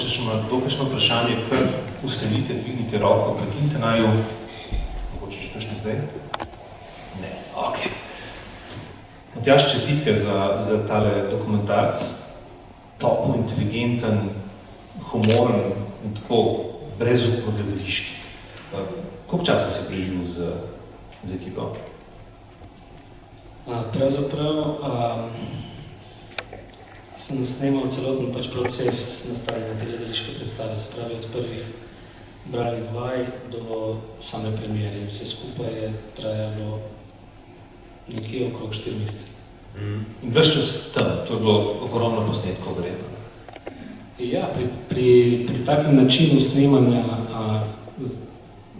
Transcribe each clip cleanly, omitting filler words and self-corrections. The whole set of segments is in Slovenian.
če ima kdo kakšno vprašanje, kar ustavite, dvignite roko, prekinite naju. Mogoče še kakšne zdaj? Ne, okej. Matjaž, čestitke za tale dokumentarc. Topo, inteligenten, humoren in tako brezupno gledališki. Koliko časa si preživel z ekipo? Pravzaprav sem snemal celoten proces nastajanja te gledališke predstave, se pravi od prvih bralnih vaj do same premiere. Vse skupaj je trajalo nekje okrog 4 mesece. In ves čas tam, to je bilo ogromno posnetkov verjetno. Ja, pri takem načinu snemanja,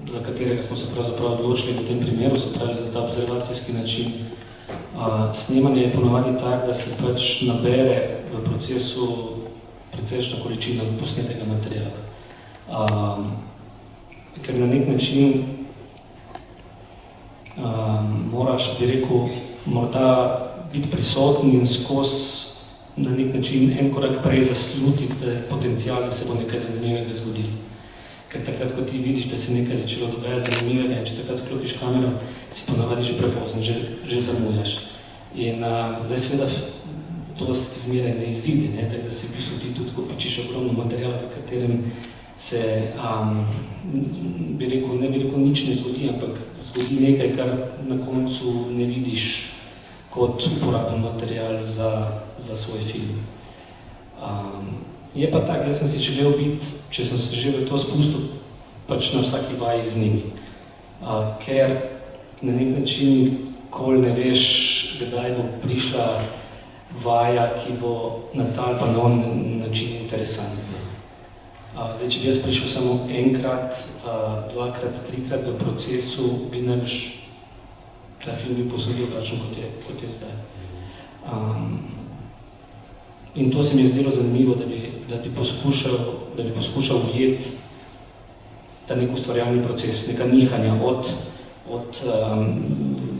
za katerega smo se pravzaprav odločili v tem primeru, se pravi za ta observacijski način, snemanje je ponavadi tak, da se pač nabere v procesu precejšnja količina posnetega materiala. Ker na nek način moraš, bi rekel, morda biti prisoten in skozi na nek način en korak prej zaslutiti, da je potencial, da se bo nekaj zanimivega zgodilo. Ker takrat, ko ti vidiš, da se nekaj začelo dogajati zanimivega in če takrat vklopiš kamero, si ponavadi že prepozno, že zamujaš. In zdaj seveda to se ti zmeraj ne izide, ne? Tako da si v bistvu ti tudi kopičiš ogromno materijala, v katerem se, bi rekel, nič ne zgodi, ampak zgodi nekaj, kar na koncu ne vidiš kot uporaben material za svoj film. Je pa tak, jaz sem si želel biti, če sem se že v to spustil, pač na vsaki vaji z njimi. Ker na nek način nikoli ne veš, kdaj bo prišla vaja, ki bo na ta ali pa na on način interesantna. Zdaj, če bi jaz prišel samo enkrat, dvakrat, trikrat v procesu, bi najbrž ta film bi posodil takšen, kot je zdaj. In to se mi je zdelo zanimivo, da bi poskušal ujeti ta nek ustvarjalni proces, neka nihanja od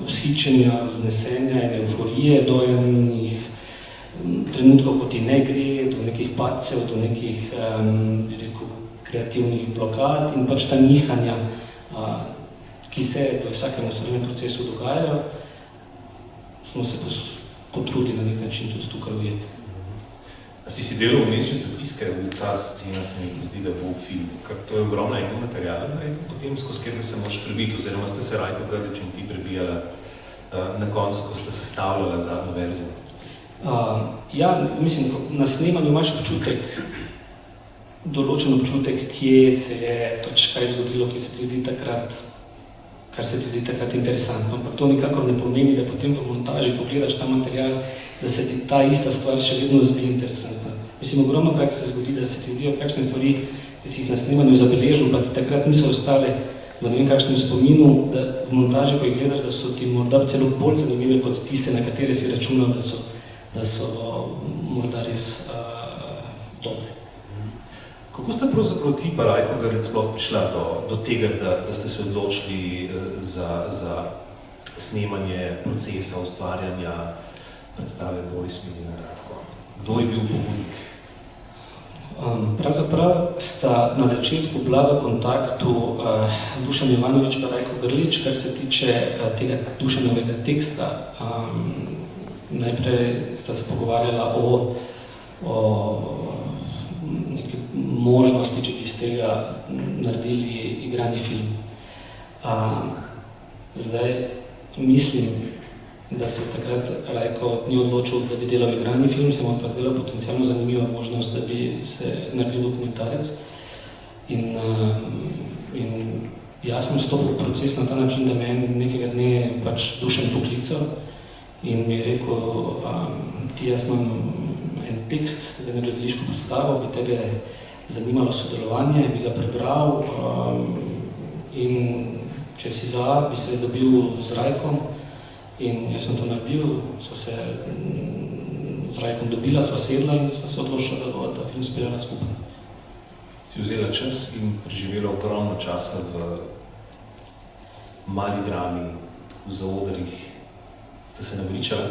vzhičenja, vznesenja in evforije do enih trenutkov, ko ti ne gre, do nekih padcev, do nekih, bi rekel, kreativnih blokad in pač ta nihanja, ki se v vsakem ustvarjalnem procesu dogajajo, smo se potrudili na nek način tudi tukaj ujeti. A si delal vmesne zapiske, ta scena se mi zdi, da bo v filmu, ker to je ogromno enega materijala, potem skozi kjer se moraš prebiti, oziroma ste se Rajko Grlič in ti prebijala na koncu, ko ste sestavljala zadnjo verzijo? Ja, mislim, na snemanju imaš občutek, določen občutek, kje se je pač kaj zgodilo, kar se ti zdi takrat interesantno, ampak to nikakor ne pomeni, da potem v montaži pogledaš ta material, da se ti ta ista stvar še vedno zdi interesantna. Mislim, ogromno krat se zgodi, da se ti zdijo kakšne stvari, ki si jih na snemanju zabeležil, pa ti takrat niso ostale v ne vem kakšnem spominu, da v montaži, ko jih gledaš, da so ti morda celo bolj zanimive kot tiste, na katere si računal, da so morda res dobre. Kako ste pravzaprav ti pa Rajko Grlič sploh prišla do tega, da ste se odločili za snemanje procesa, ustvarjanja predstave Boris Milina Radko? Kdo je bil pobudnik? Pravzaprav sta na začetku bila v kontaktu Dušan Jovanovič pa Rajko Grlič, kar se tiče tega Dušanovega teksta. Najprej sta se pogovarjala o neki možnosti, če bi iz tega naredili igrani film. Zdaj mislim, da se je takrat Rajko ni odločil, da bi delal igrani film, se mu pa zdela potencialno zanimiva možnost, da bi se naredil dokumentarec. In jaz sem stopil v proces na ta način, da me nekega dne pač Dušan poklical in mi je rekel, ti jaz imam en tekst za eno gledališko predstavo, bi tebe zanimalo sodelovanje, bi ga prebral in če si za, bi se dobil z Rajkom. In jaz sem to naredil, so se z Rajkom dobila, sva sedla in sva se odločila, da bo ta film speljala skupaj. Si vzela čas in preživela ogromno časa v mali drami, v zaodrih. Ste se naveličali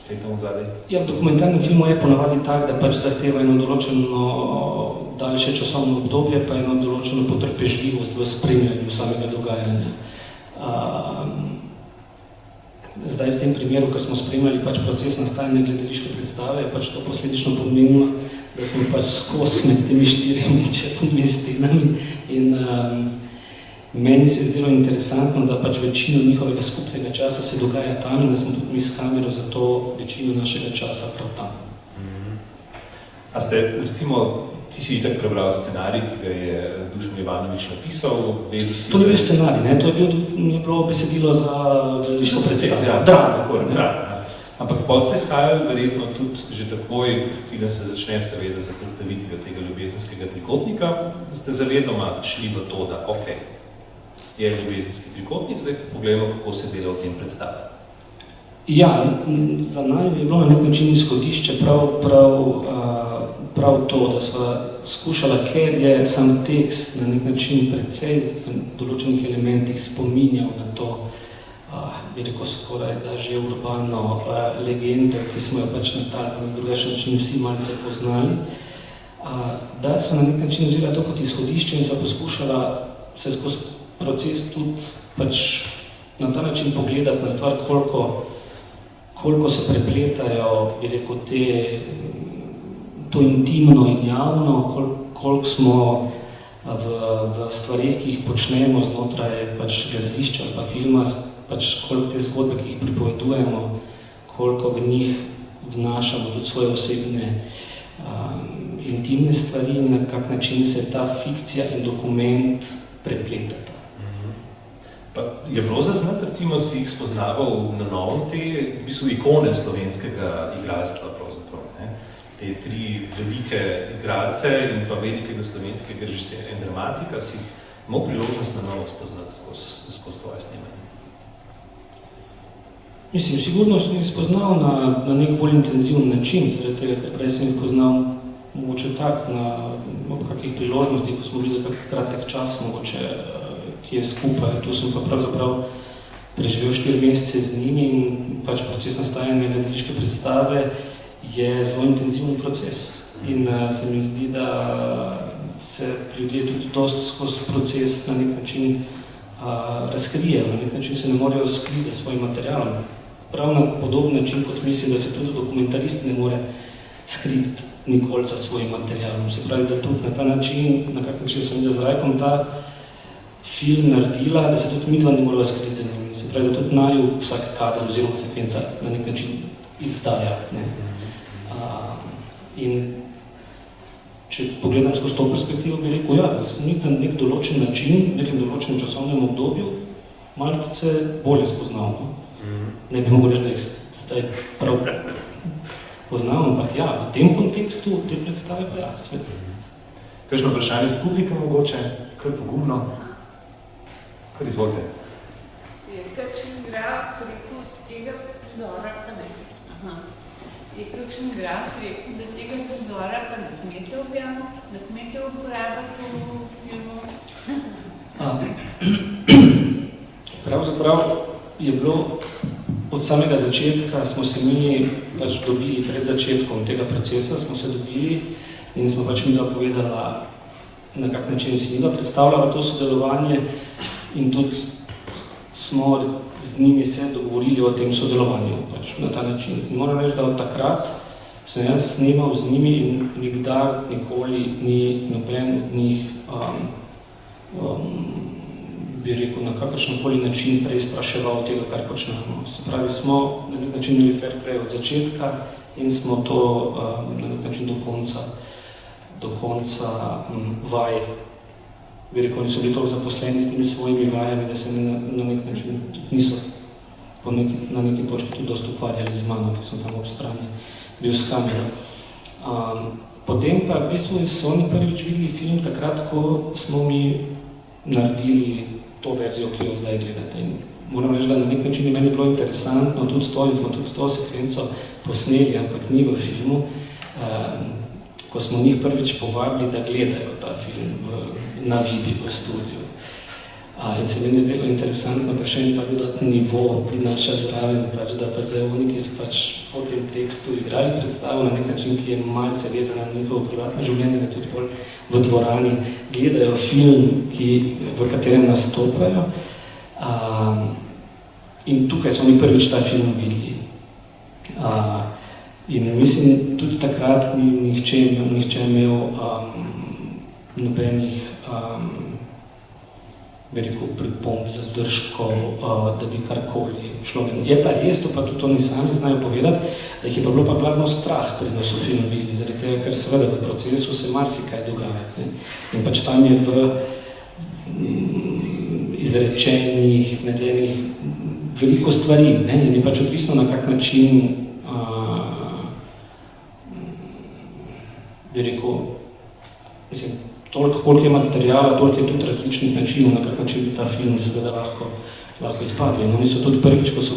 kaj tam vzadej? Ja, v dokumentarnem filmu je ponavadi tak, da pač zahteva eno določeno daljše časovno obdobje, pa eno določeno potrpežljivost v spremljanju samega dogajanja. Zdaj v tem primeru, ker smo spremljali proces nastajanja gledališke predstave, je to posledično pomenilo, da smo skozi med temi 4 četnimi stenami in meni se je zdelo interesantno, da večino njihovega skupnega časa se dogaja tam in da smo tudi mi s kamero za to večino našega časa prav tam. A ste, recimo, ti si itak prebral scenarij, ki ga je Dušan Ivanović napisal, vedel si... To ni bil scenarij, ne? To je bilo besedilo za gledališko predstavo. Ja, tako, ja. Ampak potem ste izhajali verjetno tudi že takoj, film se začne seveda za predstavitvijo tega ljubezenskega trikotnika, ste zavedoma šli v to, da je ljubezenski trikotnik, zdaj pogledamo, kako se dela v tem predstavi. Ja, za naj je bilo na nek način izhodišče prav to, da sva skušala, ker je sam tekst na nek način precej v določenih elementih spominjal na to, bi rekel skoraj, da že urbano legendo, ki smo jo na tak na drugačen način vsi malce poznali, da sva na nek način vzela to kot izhodišče in sva poskušala se skozi proces tudi na ta način pogledati na stvar, koliko se prepletajo, bi rekel, to intimno in javno, koliko smo v stvarih, ki jih počnemo znotraj gledališča ali filma, koliko te zgodbe, ki jih pripovedujemo, koliko v njih vnašamo tudi svoje osebne intimne stvari in na kak način se ta fikcija in dokument prepletata. Pa je bilo zaznati, recimo, si jih spoznaval na novo te v bistvu ikone slovenskega igralstva pravzaprav, ne? Te 3 velike igralce in pa velikega slovenskega režiserja in dramatika, si jih imel priložnost na novo spoznati skozi tvoje snemanje? Mislim, sigurno sem jih spoznal na nek bolj intenziven način, zaradi tega, ker prej sem jih poznal mogoče tak, ob kakih priložnostih, ko smo bili za kak kratek čas, mogoče ki je skupaj. Tu sem pa pravzaprav preživel 4 mesece z njimi in proces nastajanja gledališke predstave je zelo intenziven proces. In se mi zdi, da se ljudje tudi dosti skozi proces na nek način razkrijejo, na nek način se ne morejo skriti za svojim materialom. Prav na podoben način, kot mislim, da se tudi dokumentarist ne more skriti nikoli za svojim materialom. Se pravi, da tudi na ta način, na kak način sem videl z Rajkom ta film naredila, da se tudi midva ne morala skriti za njim. Se pravi, da tudi naju vsak kader oziroma sekvenca na nek način izdaja. Ne? In če pogledam skozi to perspektivo, bi rekel, ja, da sem na nek določen način, v nekem določenem časovnem obdobju, malce bolje spoznal. Ne bi mogel reči, da jih zdaj prav poznal, ampak ja, v tem kontekstu te predstave pa ja, svet. Kakšno vprašanje z publika mogoče, kar pogumno? Kar izvolite. Je kakšen graf rekel tega prizora, pa ne? Je kakšen graf rekel, da tega prizora pa ne smete objaviti, ne smete uporabiti v filmu? Pravzaprav je bilo od samega začetka, smo se mi dobili pred začetkom tega procesa, smo se dobili in smo midva povedala, na kak način si midva predstavljala to sodelovanje in tudi smo z njimi se dogovorili o tem sodelovanju na ta način. In moram reči, da od takrat sem jaz snemal z njimi in nikoli ni noben od njih bi rekel, na kakršenkoli način prej spraševal tega, kar počnemo. Se pravi, smo na nek način imeli fair play od začetka in smo to na nek način do konca vaj. Bi rekel, oni so bili toliko zaposleni s temi svojimi vajami, da se na nek način niso na neki točki tudi dosti ukvarjali z mano, ki sem tam ob strani bil s kamero. Potem pa v bistvu so oni prvič videli film takrat, ko smo mi naredili to verzijo, ki jo zdaj gledate. In moram reči, da na nek način je meni bilo interesantno tudi to in smo tudi to sekvenco posneli, ampak ni v filmu, ko smo njih prvič povabili, da gledajo ta film na Vibi v studiu. In se meni zdelo interesantno, pa še en tak dodatni nivo prinaša zraven, pač, da pač zdaj oni, ki so pač po tem tekstu igrali predstavo na nek način, ki je malce vezana na njihovo privatno življenje, da tudi bolj v dvorani gledajo film, v katerem nastopajo. In tukaj so oni prvič ta film videli. In mislim, tudi takrat ni nihče imel nobenih pripomb, zadržkov, da bi karkoli šlo. Je pa res, to pa tudi oni sami znajo povedati, da jih je pa bilo pa glavno strah, preden so film videli, zaradi tega, ker seveda v procesu se marsikaj dogaja. Ne? In pač tam je v izrečenih, narejenih veliko stvari, ne? In je pač odvisno, na kak način bi rekel, mislim, toliko, koliko je materijala, toliko je tudi različnih načinov, na kak način bi ta film seveda lahko izpadli. In oni so tudi prvič, ko so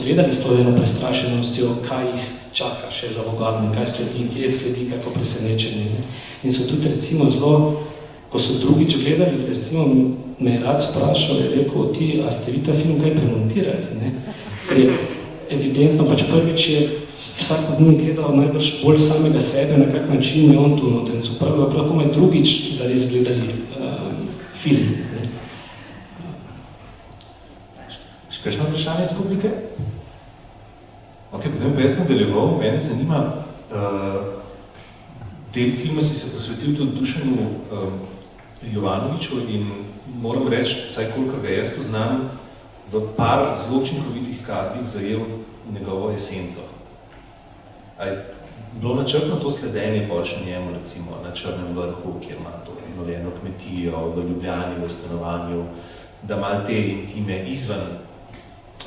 gledali s to eno prestrašenostjo, kaj jih čaka še za vogalom, kaj sledi, kje sledi, kako presenečenje. Ne? In so tudi recimo zelo, ko so drugič gledali, recimo me je rad sprašal, je rekel, a ste vi ta film kaj premontirali? Ne? Ker je evidentno, pač prvič je vsak od njih gledal najbrž bolj samega sebe, na kak način je on tu noten. So prav me drugič zares gledali film. Ne? Še kakšno vprašanje iz publike? Ok, potem pa jaz nadaljeval, mene zanima, del filma si se posvetil tudi Dušanu Jovanoviču in moram reči, vsaj kolikor ga jaz poznam, v par zelo učinkovitih kadrih zajel njegovo esenco. A je bilo načrtno to sledenje boljše njemu, recimo na Črnem vrhu, kjer ima to obnovljeno kmetijo, v Ljubljani, v stanovanju, da malo te intime izven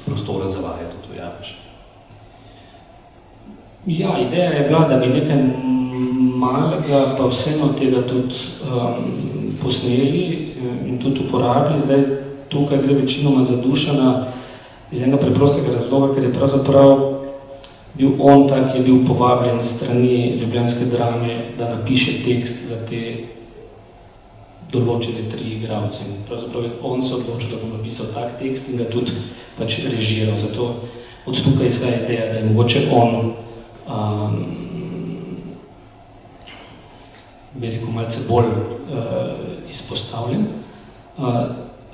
prostora zavaja tudi ujameš? Ja, ideja je bila, da bi nekaj malega, pa vseeno tega tudi posneli in tudi uporabili. Zdaj, tukaj gre večinoma za Dušana iz enega preprostega razloga, ker je pravzaprav bil on tak, ki je bil povabljen strani Ljubljanske drame, da napiše tekst za te določene 3 igralce. Pravzaprav je on se odločil, da bo napisal tak tekst in ga tudi pač režiral. Zato od tukaj izhaja ideja, da je mogoče on bi rekel, malce bolj izpostavljen.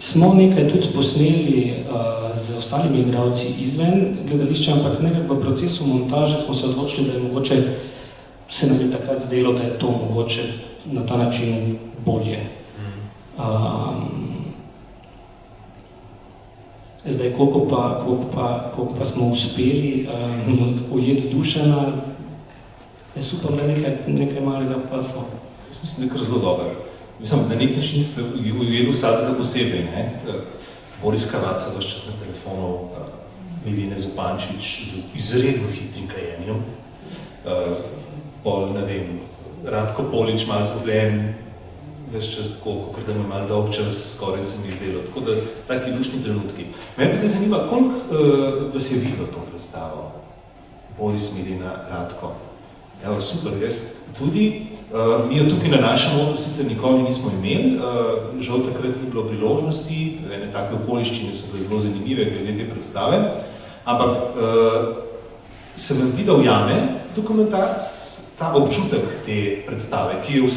Smo nekaj tudi posneli z ostalimi igralci izven gledališča, ampak nekaj v procesu montaže smo se odločili, da je mogoče, se nam je takrat zdelo, da je to mogoče na ta način bolje. Zdaj, koliko pa smo uspeli ujeti Dušana, jaz upam, da nekaj malega pa smo. Jaz mislim, da je kar zelo dober. Mislim, na nek način ste ujeli vsakega posebej, ne? Boris Kavaca vaš čas na telefonu, Milene Zupančič z izredno hitrim kajenjem, ne vem, Radko Polič malo zgubljen, več čas tako, ker da ima malo dolg čas, skoraj se mi izdelo, tako da taki lušni trenutki. Mene pa zdaj zanima, koliko vas je videlo to predstavo? Boris, Milena, Radko. Evo, super, jaz tudi. Mi jo tukaj na našem odru sicer nikoli nismo imeli, žal takrat ni bilo priložnosti, ene take okoliščine so bile zelo zanimive glede te predstave, ampak se vam zdi, da ujame dokumentarc ta občutek te predstave, ki je v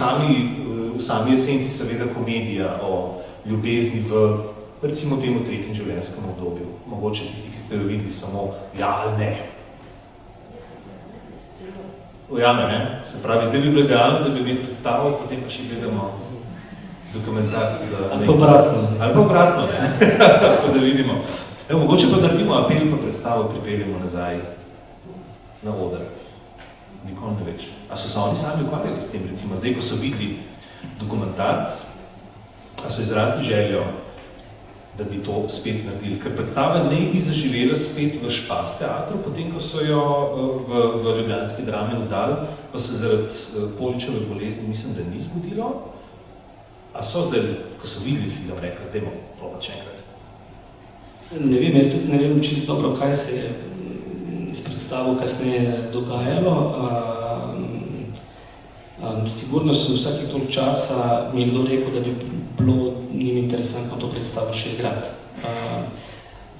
sami esenci seveda komedija o ljubezni v, recimo temu, 3. življenjskem obdobju. Mogoče tisti, ki ste jo videli samo ja ali ne. Ujame, ne? Se pravi, zdaj bi bilo idealno, da bi imeli predstavo, potem pa še gledamo dokumentarc za... Ali pa obratno. Ali pa obratno, ne? Pa da vidimo. Evo, mogoče pa naredimo apel, pa predstavo pripeljemo nazaj na oder. Nikoli ne več. A so se oni sami ukvarjali s tem, recimo, zdaj, ko so videli dokumentarc, a so izrazili željo, da bi to spet naredili. Ker predstava ne bi zaživela spet v Špas teatru, potem, ko so jo v Ljubljanski drami oddali, pa se zaradi Poličeve bolezni mislim, da ni zgodilo. A so zdaj, ko so videli film, rekli, dajmo probati še enkrat? Ne vem, jaz tudi ne vem čisto dobro, kaj se je s predstavo kasneje dogajalo. Sigurno sem vsakih toliko časa mi je kdo rekel, da bi bilo njim interesantno to predstavo še igrati.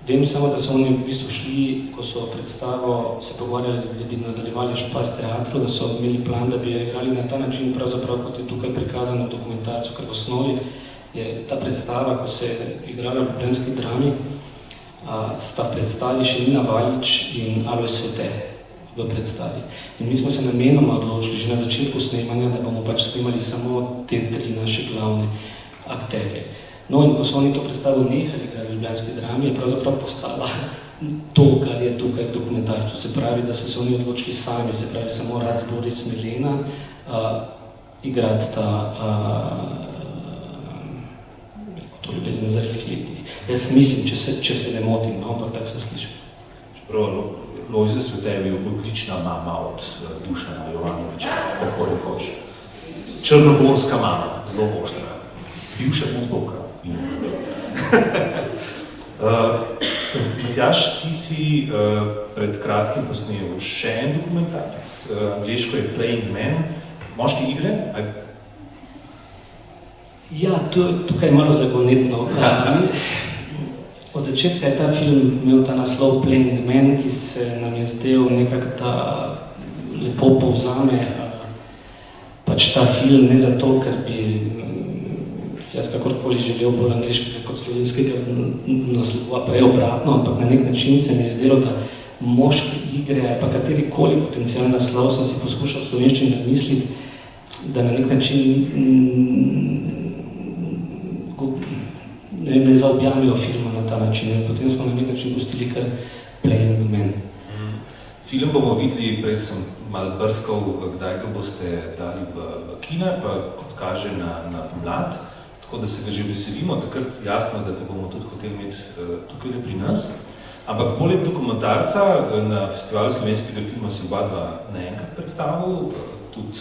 Vem samo, da so oni v bistvu šli, ko so predstavo se pogovarjali, da bi nadaljevali Špas teatru, da so imeli plan, da bi jo igrali na ta način, pravzaprav kot je tukaj prikazano v dokumentarcu, ker v osnovi je ta predstava, ko se je igrala v ljubljanski drami, sta predstavi še Nina Valič in Alojz Svete v predstavi. In mi smo se namenoma odločili že na začetku snemanja, da bomo pač snemali samo te tri naše glavne akterje. No in ko so oni to predstavo nehali igrati v ljubljanski drami, je pravzaprav postala to, kar je tukaj v dokumentarcu. Se pravi, da so se oni odločili sami, se pravi samo Rac, Boris, Milena, igrati to ljubezen v zrelih letih. Jaz mislim, če se ne motim, no, ampak tako se slišim. Čeprav Lojze Svete je bil odlična mama od Dušana Jovanoviča, tako rekoč. Črnogorska mama, zelo oštra. Bivša Budbovka. Matjaž, ti si pred kratkim posnel še en dokumentarec, angleško je Playing Man, moške igre? Ja, tukaj je malo zagonetno. Od začetka je ta film imel ta naslov Playing Man, ki se nam je zdel nekako ta lepo povzame pač ta film, ne zato, ker bi jaz kakorkoli želel bolj angliškega kot slovenskega naslova, pa je obratno, ampak na nek način se mi je zdelo, da moške igre, pa katerikoli potencialni naslov sem si poskušal v slovenščini zamisliti, da na nek način ne zaobjamijo filma na ta način. Potem smo na nek način pustili kar Playing Man. Film bomo videli, prej sem malo brskal, kdaj ga boste dali v kina, pa kot kaže na pomlad, tako da se ga že veselimo, takrat jasno, da te bomo tudi hoteli imeti tukaj pri nas. Ampak poleg dokumentarca na Festivalu slovenskega filma se oba dva naenkrat predstavil, tudi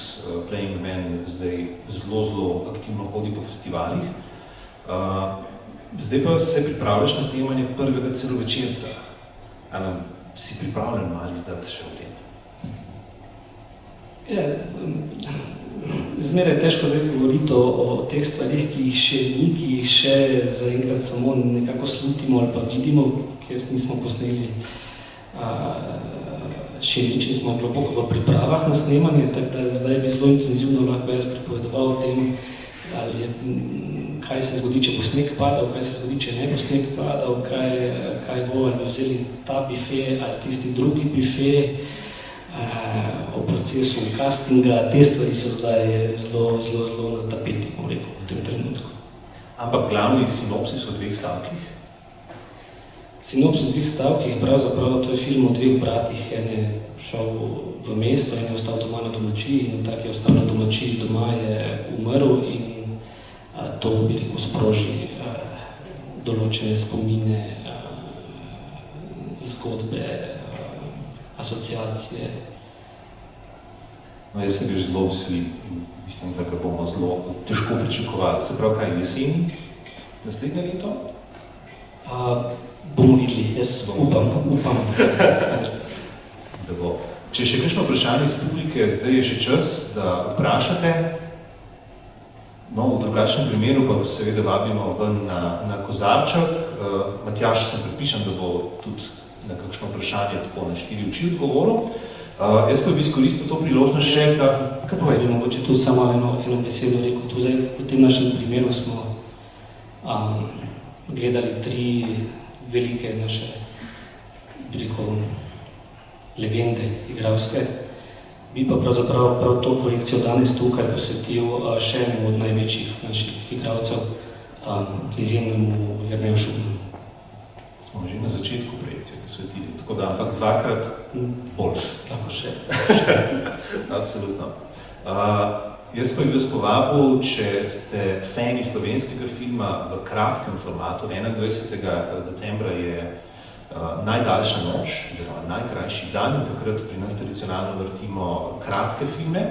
Playing Man zdaj zelo aktivno hodi po festivalih. Zdaj pa se pripravljaš na snemanje prvega celovečerca. Si pripravljen malo izdati še o tem? Zmeraj je težko zdaj govoriti o teh stvarih, ki jih še ni, ki jih še zaenkrat samo nekako slutimo ali pa vidimo, ker nismo posneli še nič, smo globoko v pripravah na snemanje, tako da zdaj bi zelo intenzivno lahko jaz pripovedoval o tem, kaj se zgodi, če bo sneg padal, kaj se zgodi, če ne bo sneg padal, kaj bo, ali bi vzeli ta bife ali tisti drugi bife, o procesu castinga, te stvari so zdaj zelo na tapeti, bom rekel, v tem trenutku. Ampak glavni sinopsis o 2 stavkih? Sinopsis v 2 stavkih, pravzaprav to je film o 2 bratih, en je šel v mesto, en je ostal doma na domačiji in tak je ostal na domačiji, doma je umrl in to, bi rekel, sproži določene spomine, zgodbe, asociacije. No, jaz se ga že zelo veselim. Mislim, da ga bomo zelo težko pričakovali. Se pravi, kaj jeseni? Naslednje leto? Bomo videli, jaz upam. Da bo. Če še kakšno vprašanje iz publike, zdaj je še čas, da vprašate. No, v drugačnem primeru pa seveda vabimo ven na kozarček. Matjaž, sem pripišen, da bo tudi na kakšno vprašanje tako na 4 oči odgovoril. Jaz pa bi izkoristil to priložnost še, da... Kaj pa bi mogoče tudi samo eno besedo rekel. Tu zdaj v tem našem primeru smo gledali 3 velike naše, bi rekel, legende igralske. Bi pa pravzaprav prav to projekcijo danes tukaj posvetil še enemu od največjih naših igralcev, izjemnemu Jerneju Šugmanu. Smo že na začetku projekcije posvetili, tako da ampak 2-krat boljš. Tako še. Absolutno. Jaz pa bi vas povabil, če ste fani slovenskega filma v kratkem formatu, 21. decembra je najdaljša noč, oziroma najkrajši dan, in takrat pri nas tradicionalno vrtimo kratke filme.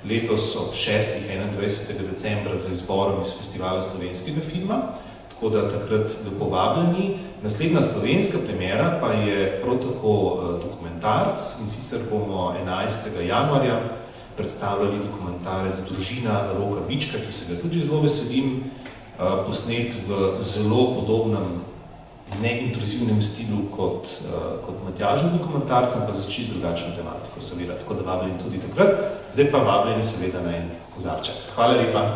Letos ob 6. 21. decembra z izborom iz Festivala slovenskega filma, tako da takrat lepo vabljeni. Naslednja slovenska premiera pa je prav tako dokumentarc, in sicer bomo 11. januarja predstavljali dokumentarec Družina Roka Bička, ki se ga tudi zelo veselim, posnet v zelo podobnem neintruzivnem stilu kot Matjažev dokumentarc, ampak za čisto drugačno tematiko, seveda, tako da vabljeni tudi takrat. Zdaj pa vabljeni seveda na en kozarček. Hvala lepa.